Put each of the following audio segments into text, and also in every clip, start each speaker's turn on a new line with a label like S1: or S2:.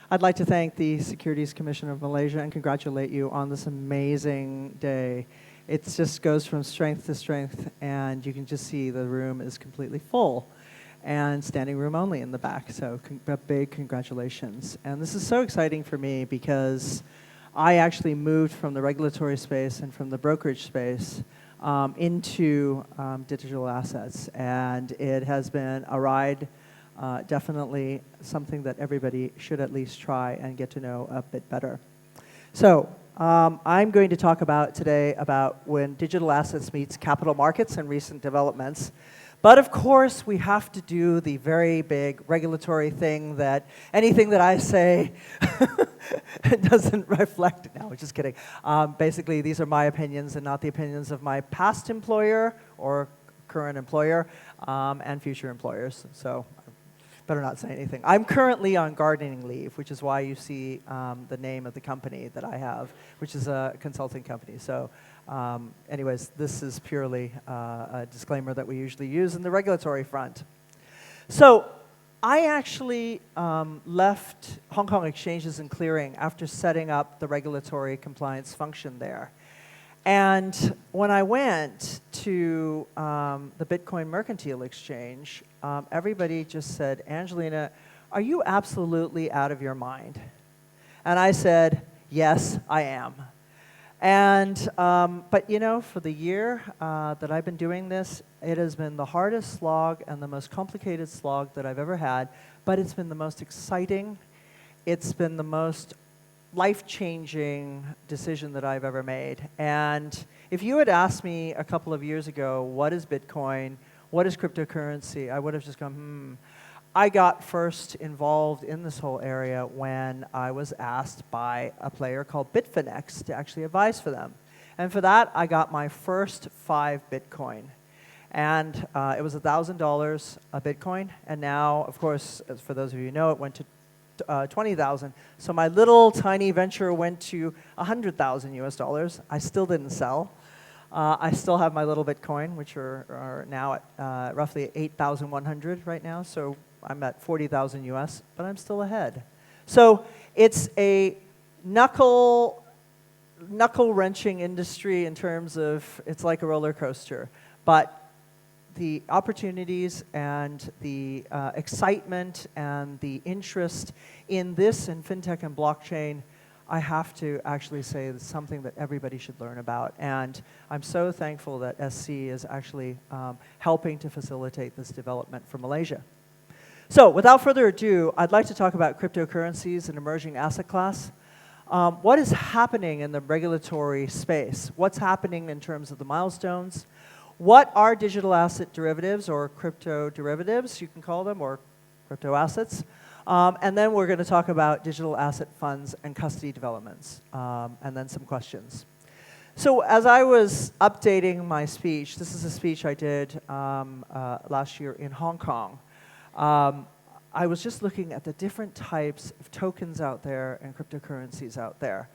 S1: I'd like to thank the Securities Commission of Malaysia and congratulate you on this amazing day. It just goes from strength to strength, and you can just see the room is completely full, and standing room only in the back, so big congratulations. And this is so exciting for me because I actually moved from the regulatory space and from the brokerage space into digital assets, and it has been a ride. Definitely something that everybody should at least try and get to know a bit better. So I'm going to talk today about when digital assets meets capital markets and recent developments. But of course, we have to do the very big regulatory thing that anything that I say doesn't reflect. No, just kidding. Basically, these are my opinions and not the opinions of my past employer or current employer and future employers. So better not say anything. I'm currently on gardening leave, which is why you see the name of the company that I have, which is a consulting company. So anyways, this is purely a disclaimer that we usually use in the regulatory front. So I actually left Hong Kong Exchanges and Clearing after setting up the regulatory compliance function there. And when I went to the Bitcoin Mercantile Exchange, everybody just said, Angelina, are you absolutely out of your mind? And I said, yes, I am. And, but you know, for the year that I've been doing this, it has been the hardest slog and the most complicated slog that I've ever had, but it's been the most exciting. It's been the most life-changing decision that I've ever made. And if you had asked me a couple of years ago, what is Bitcoin, what is cryptocurrency, I would have just gone, I got first involved in this whole area when I was asked by a player called Bitfinex to actually advise for them. And for that, I got my first 5 Bitcoin. And it was $1,000 a Bitcoin. And now, of course, as for those of you who know, it went to 20,000. So my little tiny venture went to 100,000 US dollars. I still didn't sell. I still have my little Bitcoin, which are now at roughly 8,100 right now. So I'm at 40,000 US, but I'm still ahead. So it's a knuckle-wrenching industry in terms of it's like a roller coaster. But the opportunities and the excitement and the interest in this and fintech and blockchain, I have to actually say it's something that everybody should learn about. And I'm so thankful that SC is actually helping to facilitate this development for Malaysia. So without further ado, I'd like to talk about cryptocurrencies, an emerging asset class. What is happening in the regulatory space? What's happening in terms of the milestones? What are digital asset derivatives, or crypto derivatives, you can call them, or crypto assets? And then we're going to talk about digital asset funds and custody developments, and then some questions. So as I was updating my speech, this is a speech I did last year in Hong Kong. I was just looking at the different types of tokens out there and cryptocurrencies out there.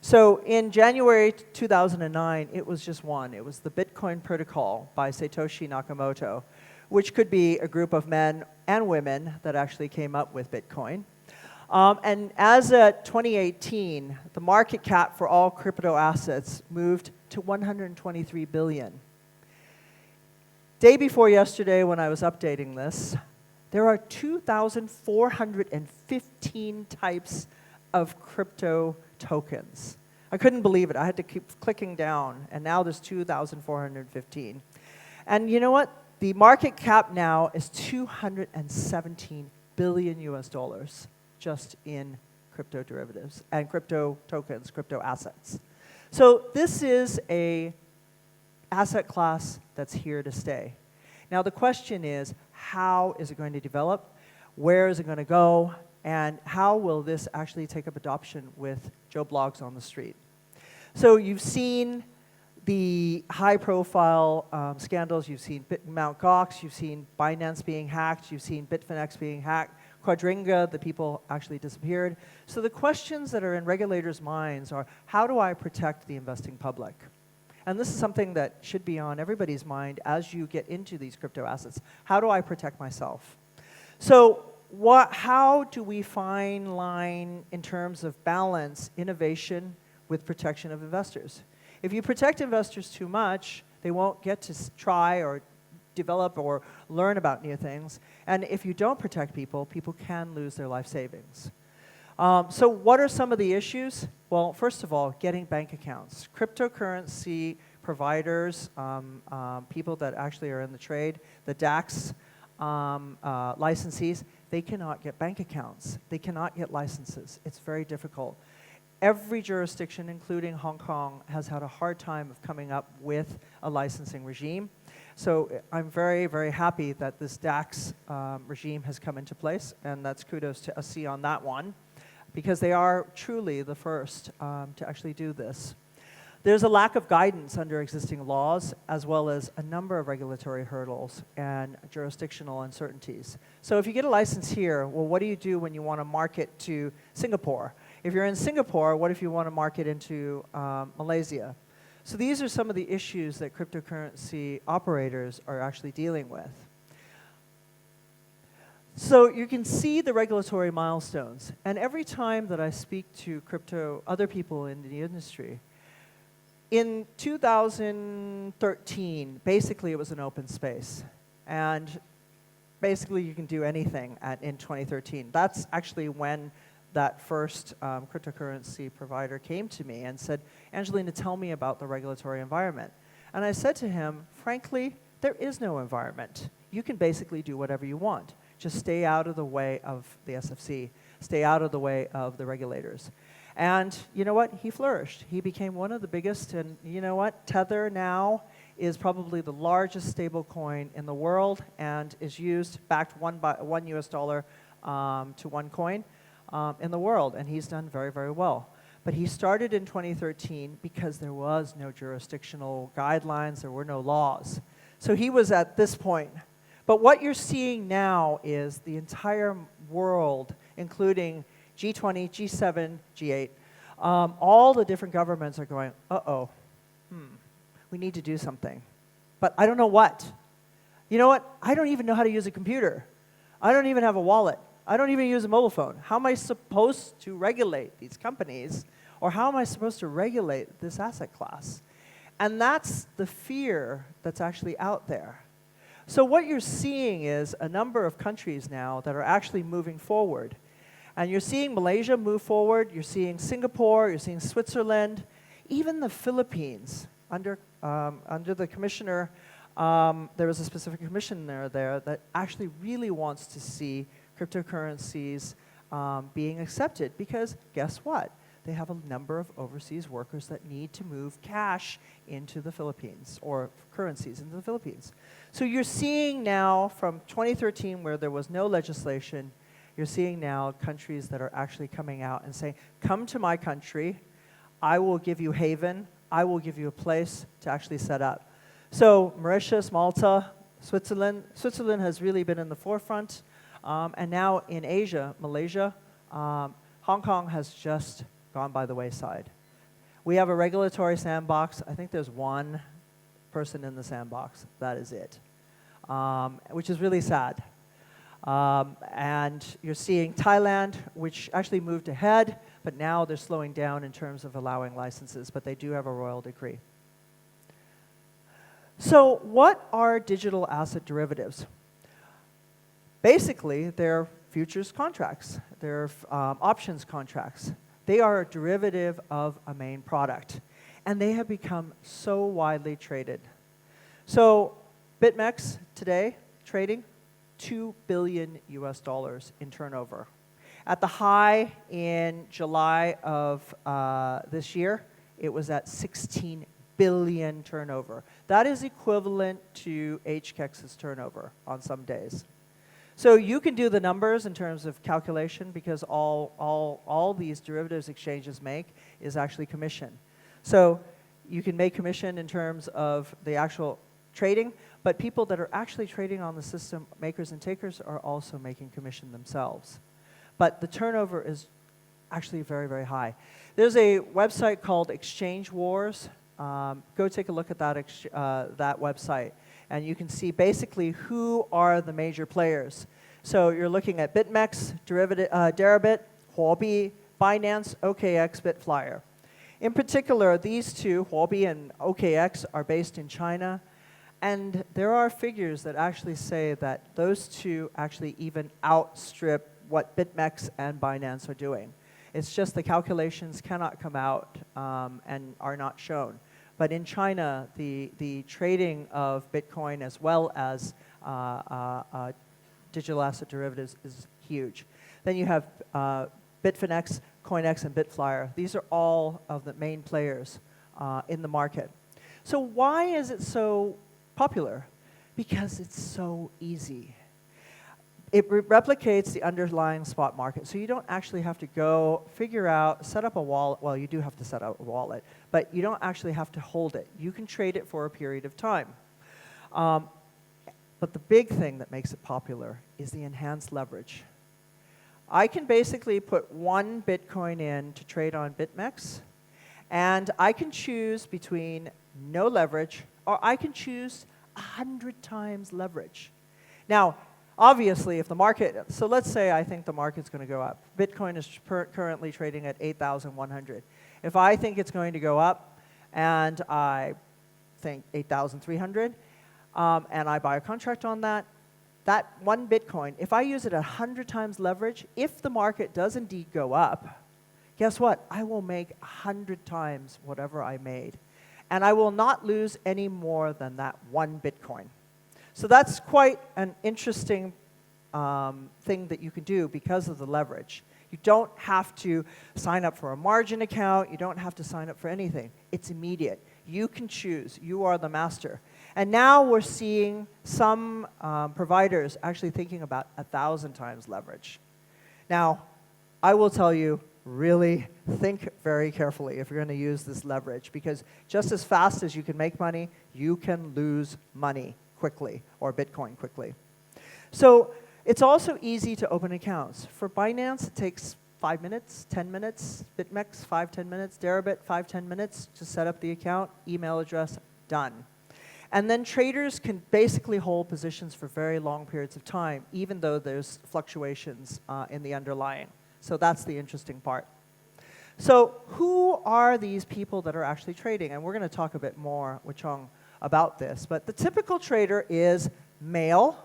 S1: So in January 2009, it was just one. It was the Bitcoin Protocol by Satoshi Nakamoto, which could be a group of men and women that actually came up with Bitcoin. And as of 2018, the market cap for all crypto assets moved to 123 billion. Day before yesterday, when I was updating this, there are 2,415 types of crypto tokens. I couldn't believe it. I had to keep clicking down, and now there's 2,415. And you know what? The market cap now is 217 billion US dollars just in crypto derivatives and crypto tokens, crypto assets. So this is an asset class that's here to stay. Now the question is, how is it going to develop? Where is it going to go? And how will this actually take up adoption with Joe Blogs on the street? So you've seen the high-profile scandals. You've seen Mt. Gox. You've seen Binance being hacked. You've seen Bitfinex being hacked. Quadringa, the people actually disappeared. So the questions that are in regulators' minds are, how do I protect the investing public? And this is something that should be on everybody's mind as you get into these crypto assets. How do I protect myself? So how do we fine line in terms of balance innovation with protection of investors? If you protect investors too much, they won't get to try or develop or learn about new things. And if you don't protect people, people can lose their life savings. So what are some of the issues? Well, first of all, getting bank accounts. Cryptocurrency providers, people that actually are in the trade, the DAX licensees, they cannot get bank accounts. They cannot get licenses. It's very difficult. Every jurisdiction, including Hong Kong, has had a hard time of coming up with a licensing regime. So I'm very, very happy that this DAX regime has come into place, and that's kudos to SC on that one, because they are truly the first to actually do this. There's a lack of guidance under existing laws, as well as a number of regulatory hurdles and jurisdictional uncertainties. So if you get a license here, well, what do you do when you want to market to Singapore? If you're in Singapore, what if you want to market into Malaysia? So these are some of the issues that cryptocurrency operators are actually dealing with. So you can see the regulatory milestones. And every time that I speak to other people in the industry, in 2013, basically it was an open space. And basically you can do anything in 2013. That's actually when that first cryptocurrency provider came to me and said, Angelina, tell me about the regulatory environment. And I said to him, frankly, there is no environment. You can basically do whatever you want. Just stay out of the way of the SFC. Stay out of the way of the regulators. And you know what? He flourished. He became one of the biggest, and you know what? Tether now is probably the largest stable coin in the world and is used, backed $1 US to one coin in the world, and he's done very, very well. But he started in 2013 because there was no jurisdictional guidelines, there were no laws. So he was at this point. But what you're seeing now is the entire world, including G20, G7, G8, all the different governments are going, we need to do something. But I don't know what. You know what? I don't even know how to use a computer. I don't even have a wallet. I don't even use a mobile phone. How am I supposed to regulate these companies? Or how am I supposed to regulate this asset class? And that's the fear that's actually out there. So what you're seeing is a number of countries now that are actually moving forward. And you're seeing Malaysia move forward, you're seeing Singapore, you're seeing Switzerland, even the Philippines. Under the commissioner, there was a specific commissioner there that actually really wants to see cryptocurrencies being accepted, because guess what? They have a number of overseas workers that need to move cash into the Philippines, or currencies into the Philippines. So you're seeing now from 2013, where there was no legislation, you're seeing now countries that are actually coming out and saying, come to my country, I will give you haven, I will give you a place to actually set up. So Mauritius, Malta, Switzerland has really been in the forefront. And now in Asia, Malaysia, Hong Kong has just gone by the wayside. We have a regulatory sandbox. I think there's one person in the sandbox. That is it, which is really sad. And you're seeing Thailand, which actually moved ahead, but now they're slowing down in terms of allowing licenses, but they do have a royal decree. So what are digital asset derivatives? Basically, they're futures contracts. They're options contracts. They are a derivative of a main product, and they have become so widely traded. So BitMEX today, trading, $2 billion US in turnover. At the high in July of this year, it was at 16 billion turnover. That is equivalent to HKEX's turnover on some days. So you can do the numbers in terms of calculation, because all these derivatives exchanges make is actually commission. So you can make commission in terms of the actual trading, but people that are actually trading on the system, makers and takers, are also making commission themselves. But the turnover is actually very, very high. There's a website called Exchange Wars. Go take a look at that website, and you can see basically who are the major players. So you're looking at BitMEX, Deribit, Huobi, Binance, OKX, Bitflyer. In particular, these two, Huobi and OKX, are based in China. And there are figures that actually say that those two actually even outstrip what BitMEX and Binance are doing. It's just the calculations cannot come out and are not shown. But in China, the trading of Bitcoin as well as digital asset derivatives is huge. Then you have Bitfinex, CoinEx, and Bitflyer. These are all of the main players in the market. So why is it so popular? Because it's so easy. It replicates the underlying spot market, so you don't actually have to go figure out, set up a wallet. Well, you do have to set up a wallet, but you don't actually have to hold it. You can trade it for a period of time. But the big thing that makes it popular is the enhanced leverage. I can basically put 1 Bitcoin in to trade on BitMEX, and I can choose between no leverage, or I can choose 100 times leverage. Now, obviously, if the market, so let's say I think the market's going to go up. Bitcoin is currently trading at 8,100. If I think it's going to go up, and I think 8,300, and I buy a contract on that, that 1 Bitcoin, if I use it at 100 times leverage, if the market does indeed go up, guess what? I will make 100 times whatever I made. And I will not lose any more than that 1 Bitcoin. So that's quite an interesting thing that you can do because of the leverage. You don't have to sign up for a margin account. You don't have to sign up for anything. It's immediate. You can choose. You are the master. And now we're seeing some providers actually thinking about 1,000 times leverage. Now, I will tell you, really think very carefully if you're going to use this leverage, because just as fast as you can make money, you can lose money quickly, or Bitcoin quickly. So it's also easy to open accounts. For Binance, it takes 5 minutes, 10 minutes. BitMEX, 5-10 minutes. Deribit, 5-10 minutes to set up the account, email address, done. And then traders can basically hold positions for very long periods of time, even though there's fluctuations in the underlying. So that's the interesting part. So who are these people that are actually trading? And we're going to talk a bit more with Chong about this. But the typical trader is male,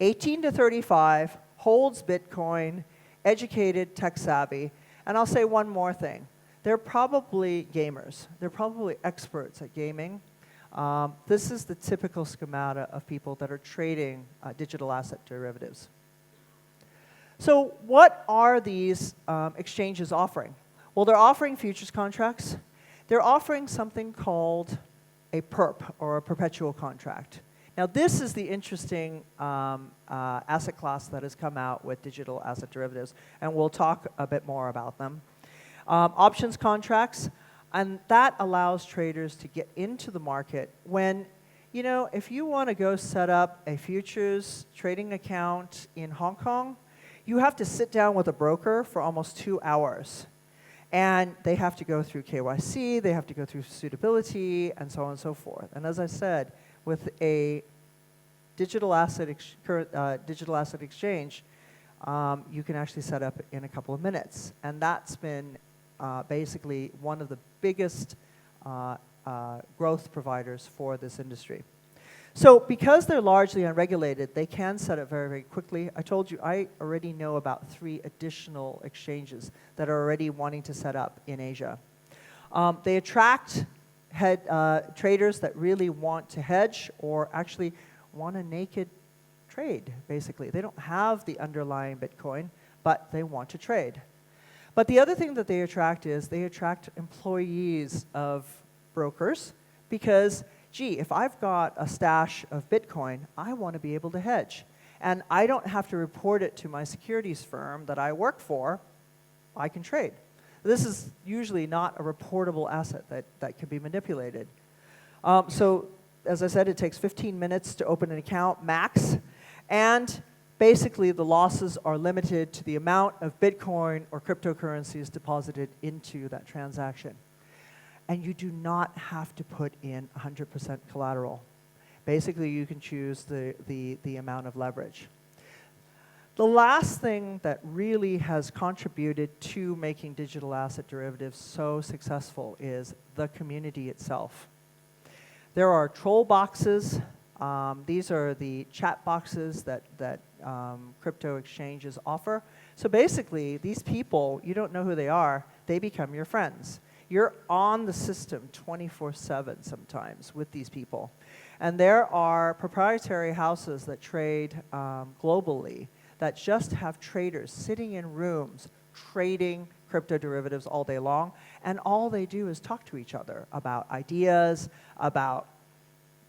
S1: 18 to 35, holds Bitcoin, educated, tech savvy. And I'll say one more thing. They're probably gamers. They're probably experts at gaming. This is the typical schemata of people that are trading digital asset derivatives. So what are these exchanges offering? Well, they're offering futures contracts. They're offering something called a perp, or a perpetual contract. Now, this is the interesting asset class that has come out with digital asset derivatives, and we'll talk a bit more about them. Options contracts, and that allows traders to get into the market when, you know, if you want to go set up a futures trading account in Hong Kong, you have to sit down with a broker for almost 2 hours. And they have to go through KYC, they have to go through suitability, and so on and so forth. And as I said, with a digital asset exchange, you can actually set up in a couple of minutes. And that's been basically one of the biggest growth providers for this industry. So because they're largely unregulated, they can set up very, very quickly. I told you I already know about 3 additional exchanges that are already wanting to set up in Asia. They attract traders that really want to hedge or actually want a naked trade, basically. They don't have the underlying Bitcoin, but they want to trade. But the other thing that they attract is they attract employees of brokers because, gee, if I've got a stash of Bitcoin, I want to be able to hedge. And I don't have to report it to my securities firm that I work for. I can trade. This is usually not a reportable asset that can be manipulated. So, as I said, it takes 15 minutes to open an account, max. And basically, the losses are limited to the amount of Bitcoin or cryptocurrencies deposited into that transaction. And you do not have to put in 100% collateral. Basically, you can choose the amount of leverage. The last thing that really has contributed to making digital asset derivatives so successful is the community itself. There are troll boxes. These are the chat boxes that crypto exchanges offer. So basically, these people, you don't know who they are, they become your friends. You're on the system 24/7 sometimes with these people. And there are proprietary houses that trade globally that just have traders sitting in rooms trading crypto derivatives all day long, and all they do is talk to each other about ideas, about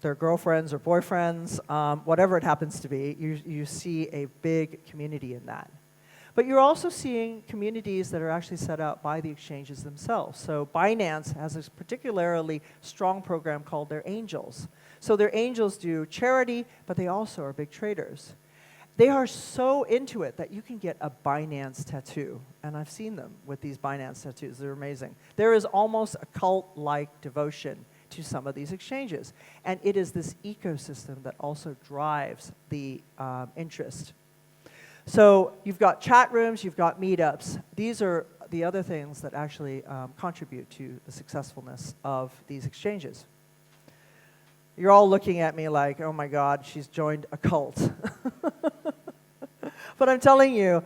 S1: their girlfriends or boyfriends, whatever it happens to be. You see a big community in that. But you're also seeing communities that are actually set up by the exchanges themselves. So Binance has a particularly strong program called their Angels. So their Angels do charity, but they also are big traders. They are so into it that you can get a Binance tattoo. And I've seen them with these Binance tattoos. They're amazing. There is almost a cult-like devotion to some of these exchanges. And it is this ecosystem that also drives the interest. So you've got chat rooms, you've got meetups. These are the other things that actually contribute to the successfulness of these exchanges. You're all looking at me like, oh my God, she's joined a cult. But I'm telling you,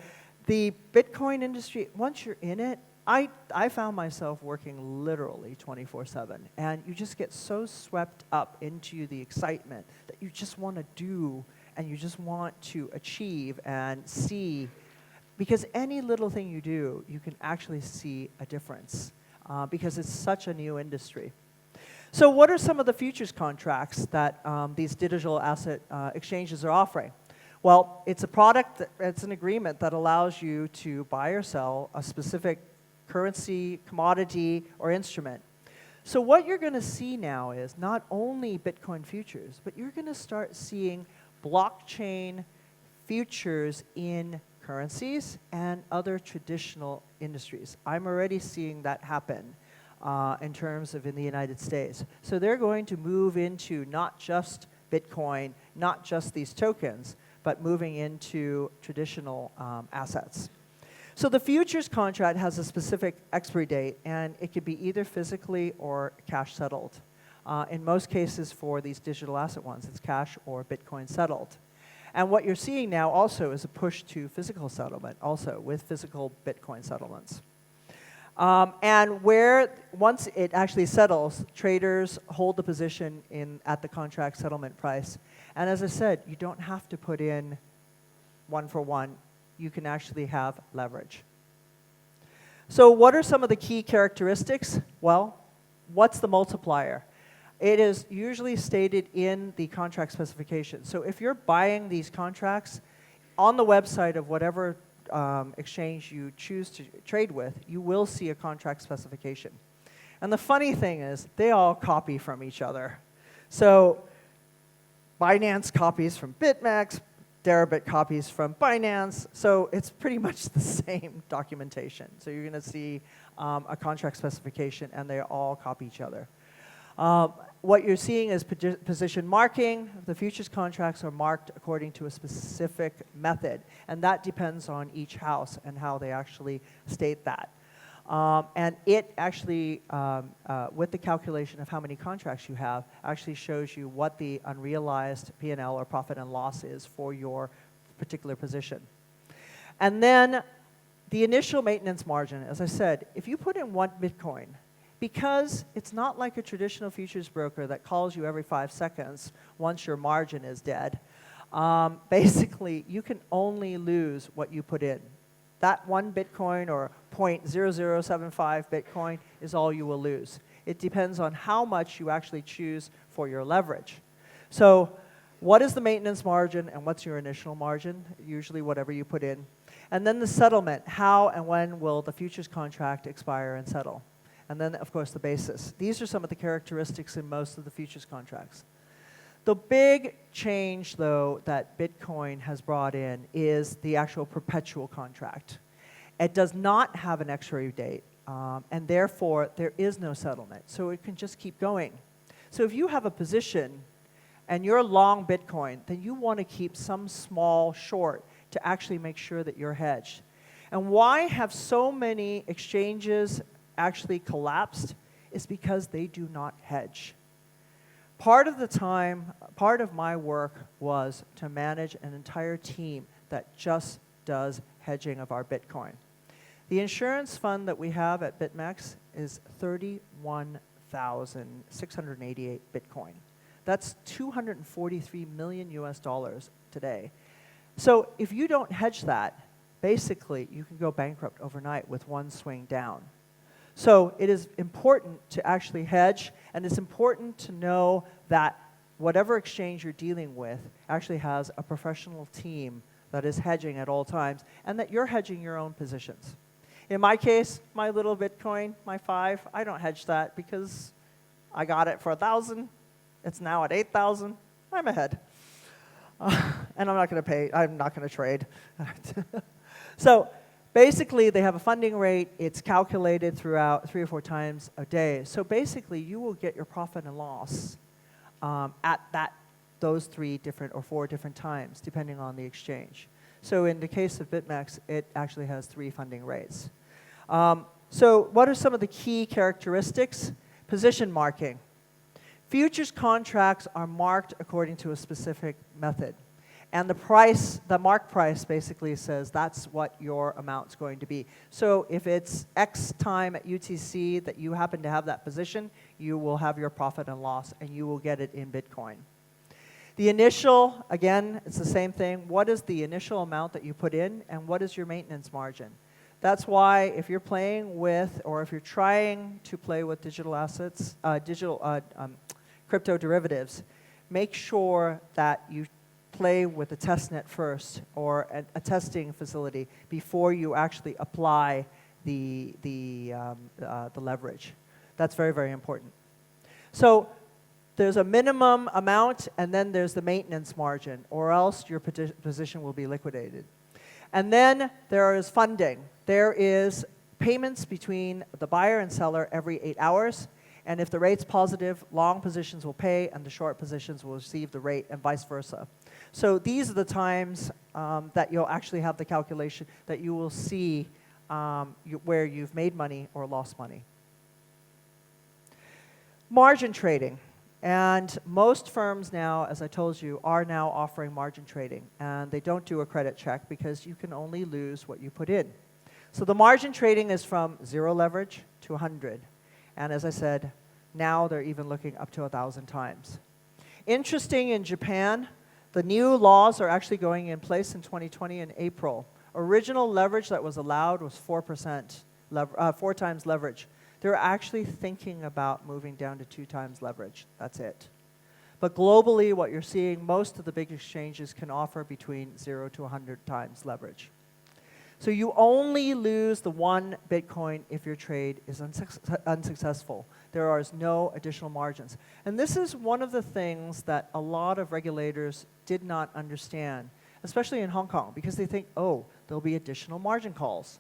S1: the Bitcoin industry, once you're in it, I found myself working literally 24/7. And you just get so swept up into the excitement that you just want to do and you just want to achieve and see. Because any little thing you do, you can actually see a difference because it's such a new industry. So what are some of the futures contracts that these digital asset exchanges are offering? Well, it's a product, it's an agreement that allows you to buy or sell a specific currency, commodity, or instrument. So what you're going to see now is not only Bitcoin futures, but you're going to start seeing blockchain futures in currencies and other traditional industries. I'm already seeing that happen in terms of in the United States. So they're going to move into not just Bitcoin, not just these tokens, but moving into traditional assets. So the futures contract has a specific expiry date, and it could be either physically or cash settled. In most cases for these digital asset ones, it's cash or Bitcoin settled. And what you're seeing now also is a push to physical settlement, also with physical Bitcoin settlements. And once it actually settles, traders hold the position at the contract settlement price. And as I said, you don't have to put in one for one. You can actually have leverage. So what are some of the key characteristics? Well, what's the multiplier? It is usually stated in the contract specification. So if you're buying these contracts on the website of whatever exchange you choose to trade with, you will see a contract specification. And the funny thing is, they all copy from each other. So Binance copies from BitMEX, Deribit copies from Binance, so it's pretty much the same documentation. So you're going to see a contract specification, and they all copy each other. What you're seeing is position marking. The futures contracts are marked according to a specific method, and that depends on each house and how they actually state that. And it actually, with the calculation of how many contracts you have, actually shows you what the unrealized P&L or profit and loss is for your particular position. And then the initial maintenance margin, as I said, if you put in 1 Bitcoin, because it's not like a traditional futures broker that calls you every 5 seconds once your margin is dead, basically you can only lose what you put in. That 1 Bitcoin or 0.0075 Bitcoin is all you will lose. It depends on how much you actually choose for your leverage. So what is the maintenance margin and what's your initial margin? Usually whatever you put in. And then the settlement, how and when will the futures contract expire and settle? And then, of course, the basis. These are some of the characteristics in most of the futures contracts. The big change, though, that Bitcoin has brought in is the actual perpetual contract. It does not have an expiry date, and therefore there is no settlement. So it can just keep going. So if you have a position and you're long Bitcoin, then you want to keep some small short to actually make sure that you're hedged. And why have so many exchanges actually collapsed is because they do not hedge. Part of my work was to manage an entire team that just does hedging of our Bitcoin. The insurance fund that we have at BitMEX is 31,688 Bitcoin. That's 243 million US dollars today. So if you don't hedge that, basically you can go bankrupt overnight with one swing down. So it is important to actually hedge, and it's important to know that whatever exchange you're dealing with actually has a professional team that is hedging at all times, and that you're hedging your own positions. In my case, my little Bitcoin, my 5, I don't hedge that because I got it for 1,000. It's now at 8,000. I'm ahead. And I'm not going to pay. I'm not going to trade. So basically, they have a funding rate. It's calculated throughout 3 or 4 times a day. So basically, you will get your profit and loss at those 3 different or 4 different times, depending on the exchange. So in the case of BitMEX, it actually has 3 funding rates. So what are some of the key characteristics? Position marking. Futures contracts are marked according to a specific method. And the price, the mark price basically says that's what your amount's going to be. So if it's X time at UTC that you happen to have that position, you will have your profit and loss, and you will get it in Bitcoin. The initial, again, it's the same thing. What is the initial amount that you put in, and what is your maintenance margin? That's why if you're playing with, or if you're trying to play with digital assets, crypto derivatives, make sure that you play with a testnet first, or a testing facility, before you actually apply the leverage. That's very, very important. So there's a minimum amount, and then there's the maintenance margin, or else your position will be liquidated. And then there is funding. There is payments between the buyer and seller every 8 hours. And if the rate's positive, long positions will pay, and the short positions will receive the rate, and vice versa. So these are the times that you'll actually have the calculation that you will see where you've made money or lost money. Margin trading. And most firms now, as I told you, are now offering margin trading. And they don't do a credit check because you can only lose what you put in. So the margin trading is from 0 leverage to 100. And as I said, now they're even looking up to 1,000 times. Interesting, in Japan, the new laws are actually going in place in 2020 in April. Original leverage that was allowed was 4%, 4 times leverage. They're actually thinking about moving down to 2 times leverage. That's it. But globally, what you're seeing, most of the big exchanges can offer between 0 to 100 times leverage. So you only lose the 1 Bitcoin if your trade is unsuccessful. There are no additional margins. And this is one of the things that a lot of regulators did not understand, especially in Hong Kong, because they think, oh, there'll be additional margin calls.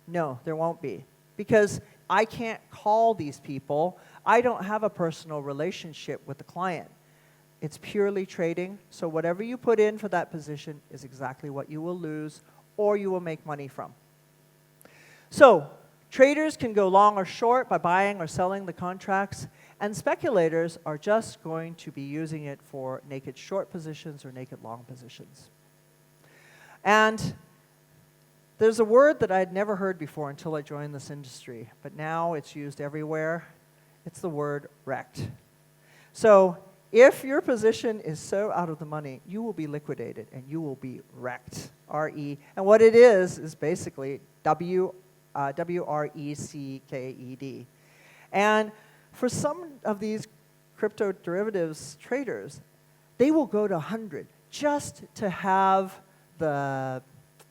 S1: No, there won't be, because I can't call these people. I don't have a personal relationship with the client. It's purely trading, so whatever you put in for that position is exactly what you will lose or you will make money from. So traders can go long or short by buying or selling the contracts, and speculators are just going to be using it for naked short positions or naked long positions. And there's a word that I had never heard before until I joined this industry, but now it's used everywhere. It's the word wrecked. So if your position is so out of the money, you will be liquidated and you will be wrecked, R-E. And what it is basically W-R-E-C-K-E-D. And for some of these crypto derivatives traders, they will go to 100 just to have the,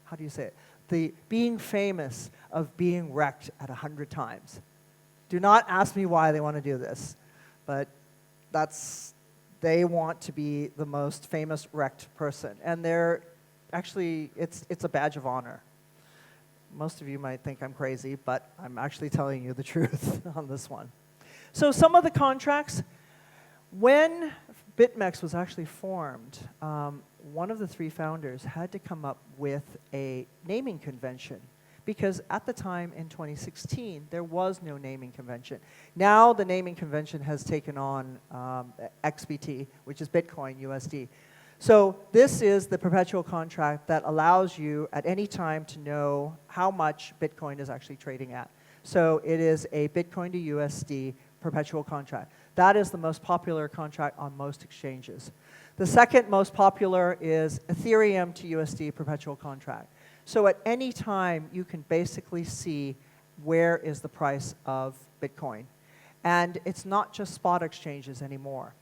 S1: how do you say it? The being famous of being wrecked at 100 times. Do not ask me why they want to do this, but they want to be the most famous wrecked person. And they're actually, it's a badge of honor. Most of you might think I'm crazy, but I'm actually telling you the truth on this one. So some of the contracts, when BitMEX was actually formed, one of the three founders had to come up with a naming convention, because at the time in 2016, there was no naming convention. Now the naming convention has taken on XBT, which is Bitcoin USD. So this is the perpetual contract that allows you at any time to know how much Bitcoin is actually trading at. So it is a Bitcoin to USD perpetual contract. That is the most popular contract on most exchanges. The second most popular is Ethereum to USD perpetual contract. So at any time, you can basically see where is the price of Bitcoin. And it's not just spot exchanges anymore.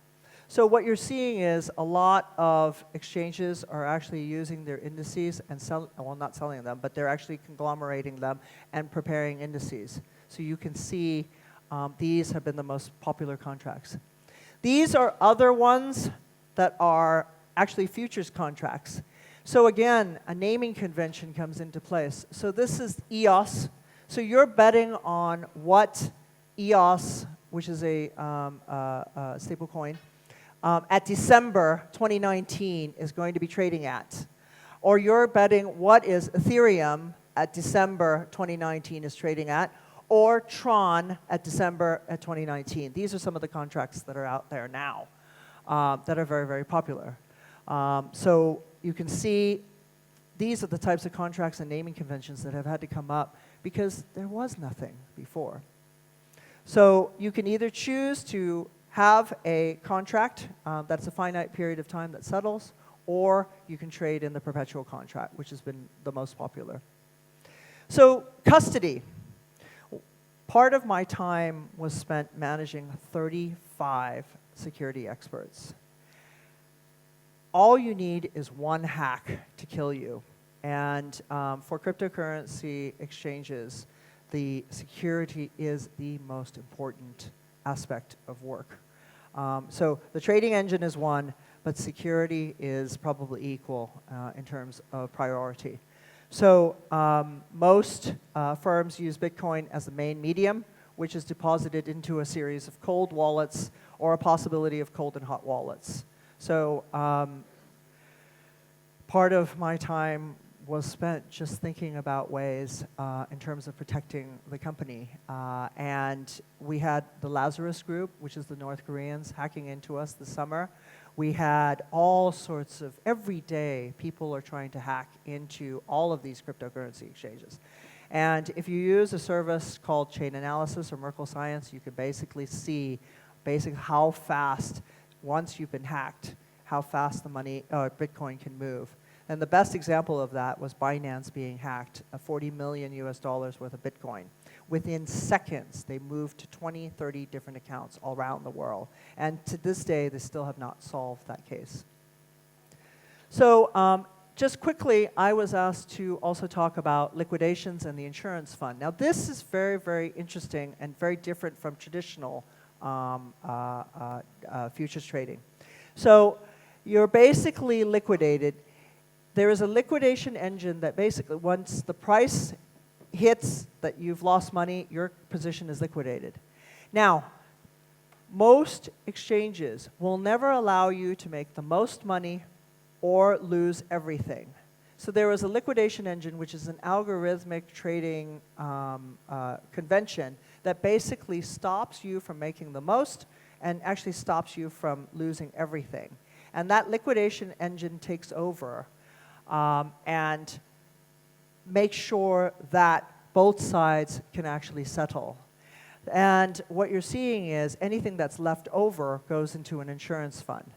S1: So what you're seeing is a lot of exchanges are actually using their indices and not selling them, but they're actually conglomerating them and preparing indices. So you can see these have been the most popular contracts. These are other ones that are actually futures contracts. So again, a naming convention comes into place. So this is EOS. So you're betting on what EOS, which is a stable coin, at December 2019 is going to be trading at. Or you're betting what is Ethereum at December 2019 is trading at, or Tron at December 2019. These are some of the contracts that are out there now that are very, very popular. So you can see these are the types of contracts and naming conventions that have had to come up because there was nothing before. So you can either choose to have a contract that's a finite period of time that settles, or you can trade in the perpetual contract, which has been the most popular. So custody. Part of my time was spent managing 35 security experts. All you need is one hack to kill you. And for cryptocurrency exchanges, the security is the most important aspect of work. So the trading engine is one, but security is probably equal in terms of priority. So most firms use Bitcoin as the main medium, which is deposited into a series of cold wallets or a possibility of cold and hot wallets. So part of my time was spent just thinking about ways in terms of protecting the company. And we had the Lazarus Group, which is the North Koreans, hacking into us this summer. We had all sorts of, every day, people are trying to hack into all of these cryptocurrency exchanges. And if you use a service called Chain Analysis or Merkle Science, you can basically see how fast, once you've been hacked, how fast the money, Bitcoin can move. And the best example of that was Binance being hacked, $40 million US worth of Bitcoin. Within seconds, they moved to 20, 30 different accounts all around the world. And to this day, they still have not solved that case. So just quickly, I was asked to also talk about liquidations and the insurance fund. Now, this is very, very interesting and very different from traditional futures trading. So you're basically liquidated. There is a liquidation engine that basically, once the price hits that you've lost money, your position is liquidated. Now, most exchanges will never allow you to make the most money or lose everything. So there is a liquidation engine, which is an algorithmic trading convention that basically stops you from making the most and actually stops you from losing everything. And that liquidation engine takes over and make sure that both sides can actually settle. And what you're seeing is anything that's left over goes into an insurance fund.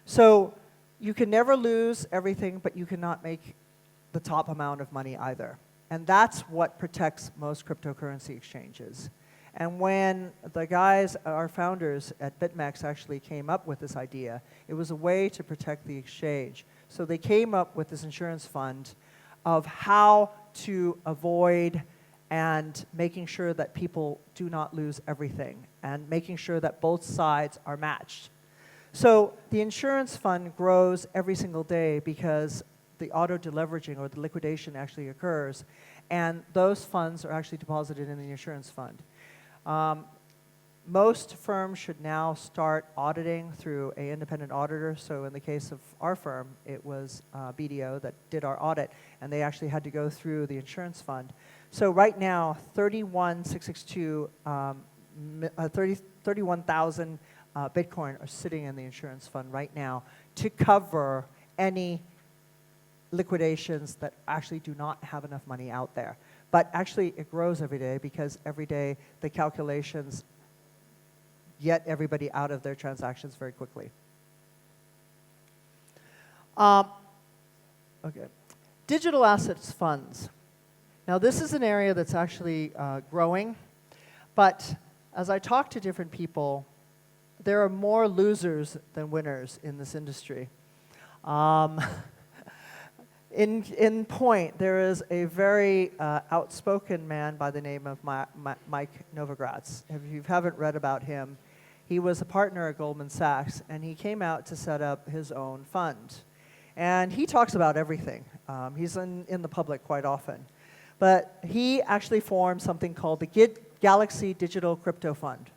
S1: So you can never lose everything, but you cannot make the top amount of money either. And that's what protects most cryptocurrency exchanges. And when the guys, our founders at BitMEX, actually came up with this idea, it was a way to protect the exchange. So they came up with this insurance fund of how to avoid and making sure that people do not lose everything and making sure that both sides are matched. So the insurance fund grows every single day because the auto-deleveraging or the liquidation actually occurs, and those funds are actually deposited in the insurance fund. Most firms should now start auditing through an independent auditor. So in the case of our firm, it was BDO that did our audit, and they actually had to go through the insurance fund. So right now, 31,000 Bitcoin are sitting in the insurance fund right now to cover any liquidations that actually do not have enough money out there. But actually, it grows every day because every day the calculations get everybody out of their transactions very quickly. Okay. Digital assets funds. Now, this is an area that's actually growing, but as I talk to different people, there are more losers than winners in this industry. In point, there is a very outspoken man by the name of Mike Novogratz. If you haven't read about him, he was a partner at Goldman Sachs, and he came out to set up his own fund. And he talks about everything. He's in the public quite often. But he actually formed something called the Galaxy Digital Crypto Fund.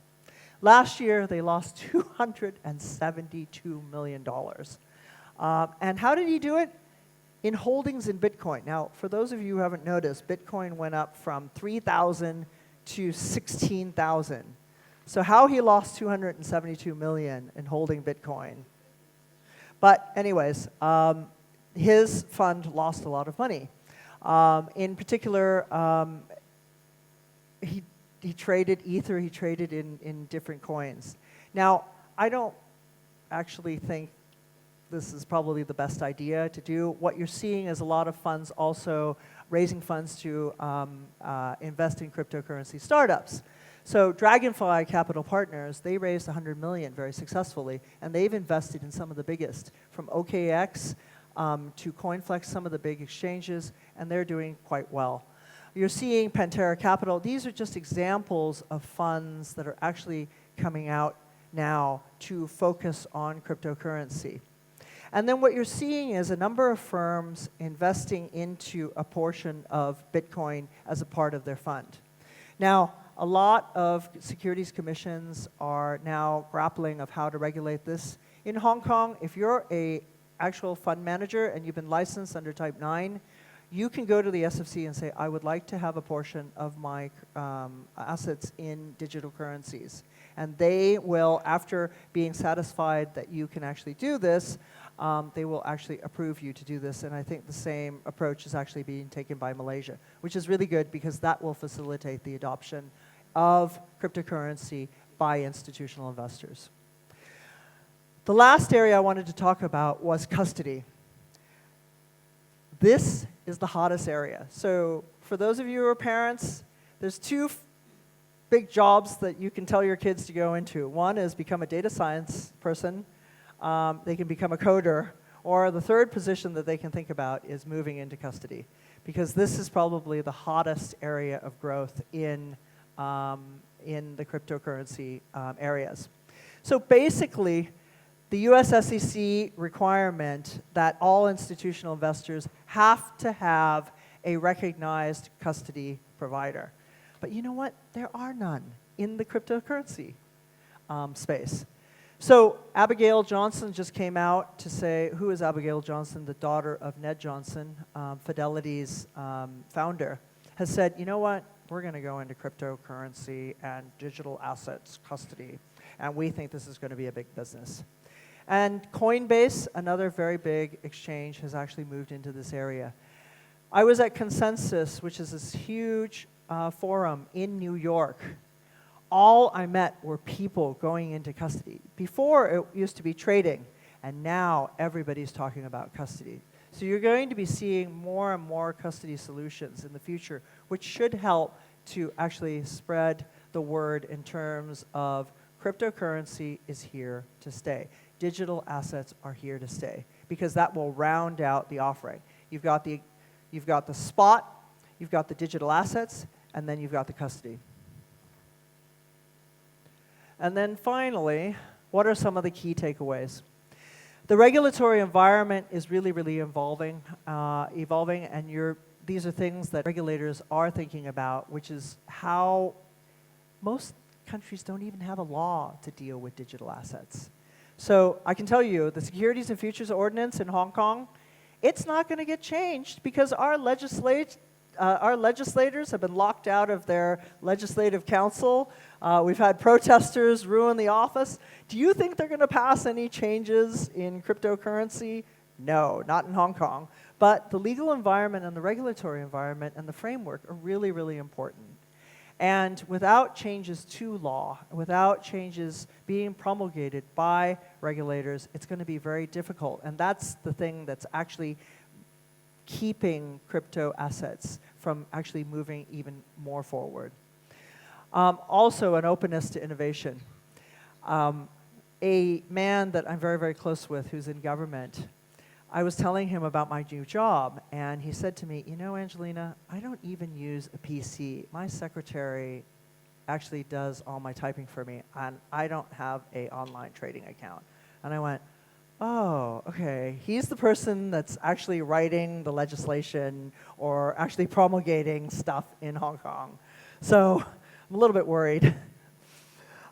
S1: Last year, they lost $272 million. And how did he do it? In holdings in Bitcoin. Now, for those of you who haven't noticed, Bitcoin went up from 3,000 to 16,000. So how he lost 272 million in holding Bitcoin. But anyways, his fund lost a lot of money. In particular, he traded Ether, he traded in different coins. Now, I don't actually think this is probably the best idea to do. What you're seeing is a lot of funds also raising funds to invest in cryptocurrency startups. So Dragonfly Capital Partners, they raised $100 million very successfully, and they've invested in some of the biggest, from OKX to CoinFlex, some of the big exchanges, and they're doing quite well. You're seeing Pantera Capital. These are just examples of funds that are actually coming out now to focus on cryptocurrency. And then what you're seeing is a number of firms investing into a portion of Bitcoin as a part of their fund. Now, a lot of securities commissions are now grappling of how to regulate this. In Hong Kong, if you're an actual fund manager and you've been licensed under Type 9, you can go to the SFC and say, I would like to have a portion of my assets in digital currencies. And they will, after being satisfied that you can actually do this, they will actually approve you to do this. And I think the same approach is actually being taken by Malaysia, which is really good because that will facilitate the adoption of cryptocurrency by institutional investors. The last area I wanted to talk about was custody. This is the hottest area. So for those of you who are parents, there's two big jobs that you can tell your kids to go into. One is become a data science person. They can become a coder. Or the third position that they can think about is moving into custody, because this is probably the hottest area of growth in the cryptocurrency areas. So basically, the US SEC requirement that all institutional investors have to have a recognized custody provider. But you know what? There are none in the cryptocurrency space. So Abigail Johnson just came out to say, who is Abigail Johnson, the daughter of Ned Johnson, Fidelity's founder, has said, you know what? We're going to go into cryptocurrency and digital assets custody, and we think this is going to be a big business. And Coinbase, another very big exchange, has actually moved into this area. I was at Consensus, which is this huge forum in New York. All I met were people going into custody. Before, it used to be trading, and now everybody's talking about custody. So you're going to be seeing more and more custody solutions in the future, which should help to actually spread the word in terms of cryptocurrency is here to stay. Digital assets are here to stay, because that will round out the offering. You've got the spot, you've got the digital assets, and then you've got the custody. And then finally, what are some of the key takeaways? The regulatory environment is really, really evolving, and these are things that regulators are thinking about, which is how most countries don't even have a law to deal with digital assets. So I can tell you, the Securities and Futures Ordinance in Hong Kong, it's not going to get changed because our legislators have been locked out of their legislative council. We've had protesters ruin the office. Do you think they're going to pass any changes in cryptocurrency? No, not in Hong Kong. But the legal environment and the regulatory environment and the framework are really, really important. And without changes to law, without changes being promulgated by regulators, it's going to be very difficult. And that's the thing that's actually keeping crypto assets from actually moving even more forward. Also, an openness to innovation. A man that I'm very, very close with who's in government, I was telling him about my new job, and he said to me, you know, Angelina, I don't even use a PC. My secretary actually does all my typing for me, and I don't have an online trading account. And I went, oh, okay. He's the person that's actually writing the legislation or actually promulgating stuff in Hong Kong. So I'm a little bit worried.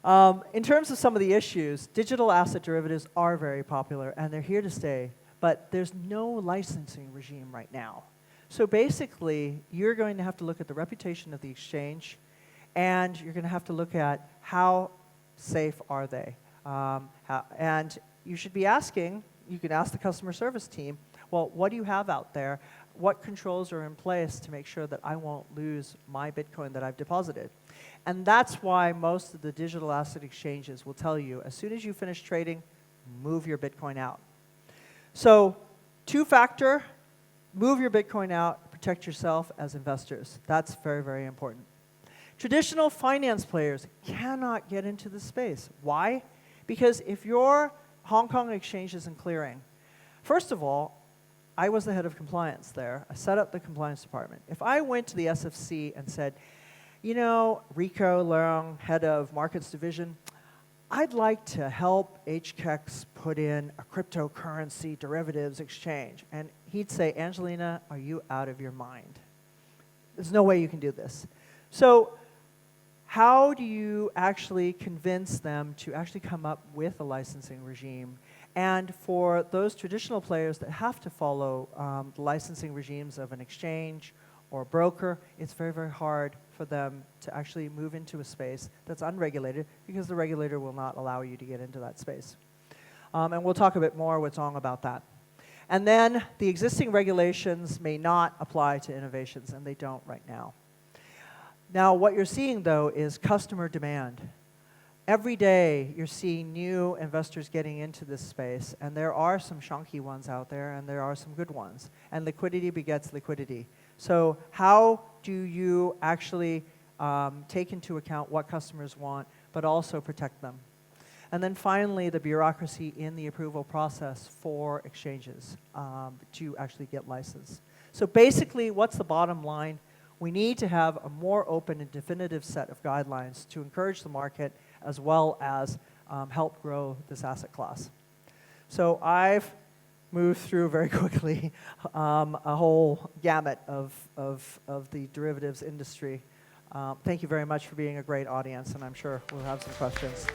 S1: In terms of some of the issues, digital asset derivatives are very popular, and they're here to stay. But there's no licensing regime right now. So basically, you're going to have to look at the reputation of the exchange, and you're going to have to look at how safe are they. And you should be asking, you can ask the customer service team, well, what do you have out there? What controls are in place to make sure that I won't lose my Bitcoin that I've deposited? And that's why most of the digital asset exchanges will tell you, as soon as you finish trading, move your Bitcoin out. So, two-factor, move your Bitcoin out, protect yourself as investors. That's very, very important. Traditional finance players cannot get into this space. Why? Because if your Hong Kong exchanges and clearing, first of all, I was the head of compliance there. I set up the compliance department. If I went to the SFC and said, you know, Rico Leung, head of markets division, I'd like to help HKEX put in a cryptocurrency derivatives exchange. And he'd say, Angelina, are you out of your mind? There's no way you can do this. So how do you actually convince them to actually come up with a licensing regime? And for those traditional players that have to follow the licensing regimes of an exchange or a broker, it's very, very hard for them to actually move into a space that's unregulated because the regulator will not allow you to get into that space. And we'll talk a bit more with Zong about that. And then the existing regulations may not apply to innovations, and they don't right now. Now, what you're seeing, though, is customer demand. Every day, you're seeing new investors getting into this space, and there are some shonky ones out there, and there are some good ones. And liquidity begets liquidity. So how do you actually take into account what customers want, but also protect them? And then finally, the bureaucracy in the approval process for exchanges to actually get licensed. So basically, what's the bottom line? We need to have a more open and definitive set of guidelines to encourage the market as well as help grow this asset class. So I've moved through very quickly a whole gamut of the derivatives industry. Thank you very much for being a great audience, and I'm sure we'll have some questions.